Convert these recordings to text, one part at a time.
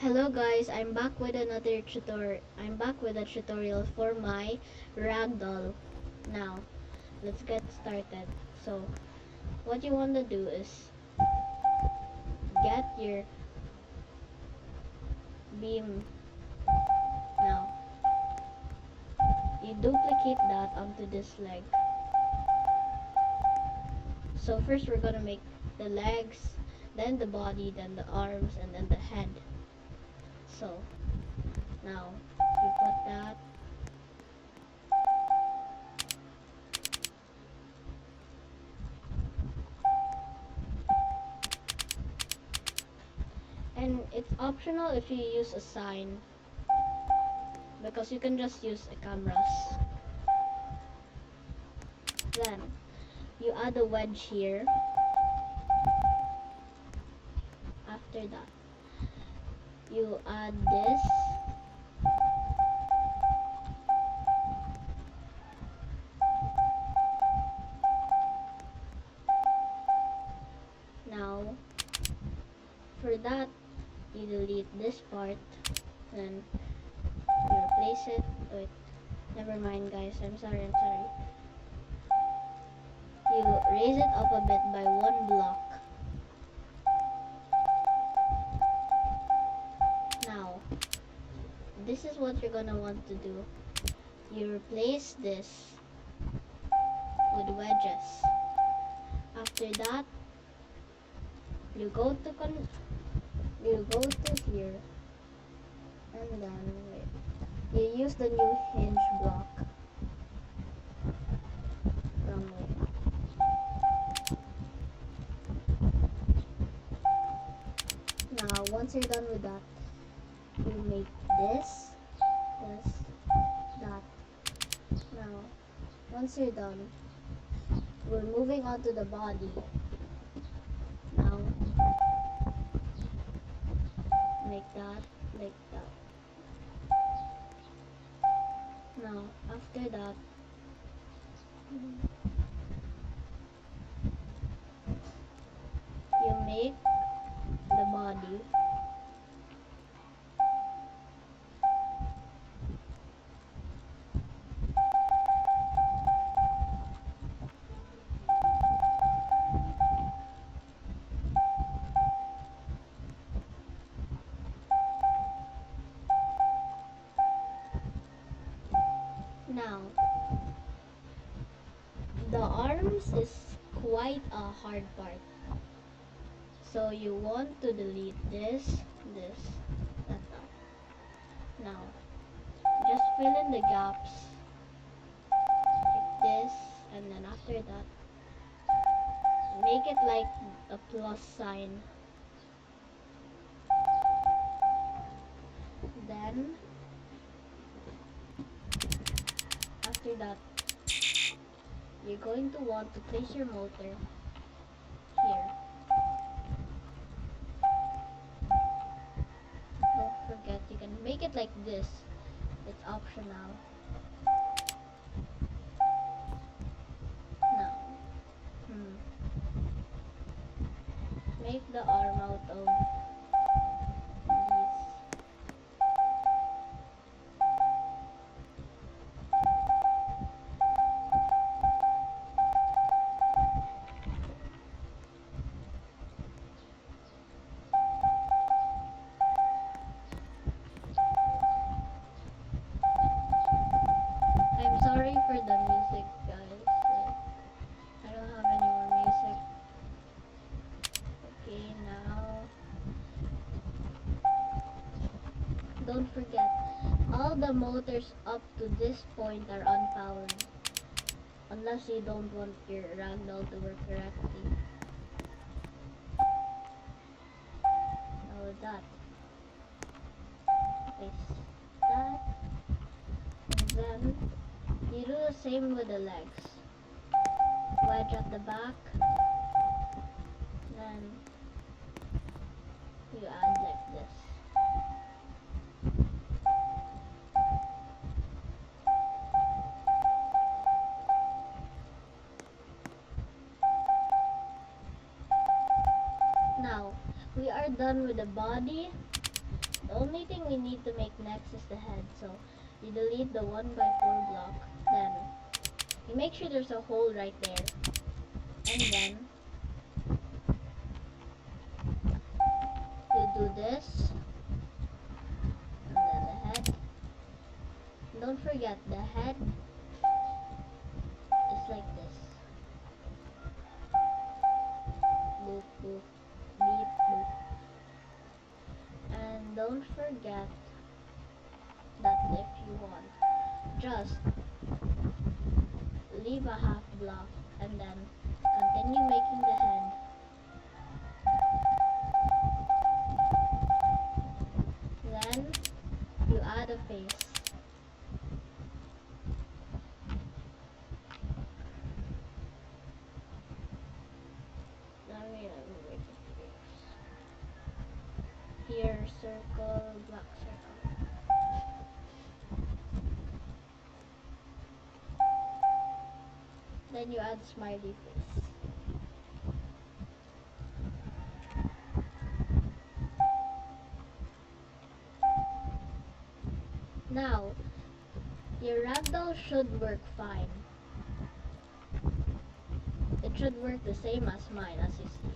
Hello guys, I'm back with another tutorial. I'm back with a tutorial for my ragdoll. Now, let's get started. So, what you want to do is get your beam. Now, you duplicate that onto this leg. So first we're gonna make the legs, then the body, then the arms, and then the head. So, now, you put that. And it's optional if you use a sign, because you can just use a cameras. Then you add a wedge here. After that, you add this. Now, for that, you delete this part, then you replace it. Wait, never mind guys, I'm sorry. You raise it up a bit by one block. Now, this is what you're gonna want to do. You replace this with wedges. After that, you go to here, and then wait, you use the new hinge block. Wrong way. Now, once you're done with that, you make this, that. Now, once you're done, we're moving on to the body. Now, make that, like that. Now, after that, you make the body. Now, the arms is quite a hard part. So you want to delete this, that. Now, just fill in the gaps like this, and then after that, make it like a plus sign. Then, after that, you're going to want to place your motor here. Don't forget, you can make it like this. It's optional. Now, make the arm out of these. I'm sorry for the music, guys. I don't have any more music. Okay, now, don't forget, all the motors up to this point are unpowered, unless you don't want your ragdoll to work correctly. Now with that, place that, and then you do the same with the legs. Wedge at the back, then you add like this. Now, we are done with the body, The only thing we need to make next is the head. So you delete the 1x4 block, then you make sure there's a hole right there, and then you do this, and then the head. Don't forget, the head is like this. Boop, boop, beep, boop. And don't forget that if you want, just leave a half block and then continue making the head. Then you add a face. Here, circle, black circle. Then you add smiley face. Now, your ragdoll should work fine. It should work the same as mine, as you see.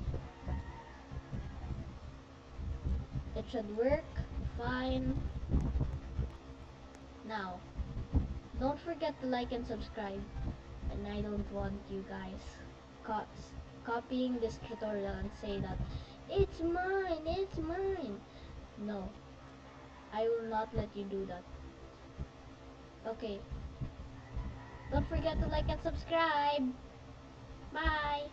It should work fine. Now, don't forget to like and subscribe. And I don't want you guys copying this tutorial and say that it's mine. No, I will not let you do that. Okay, don't forget to like and subscribe. Bye.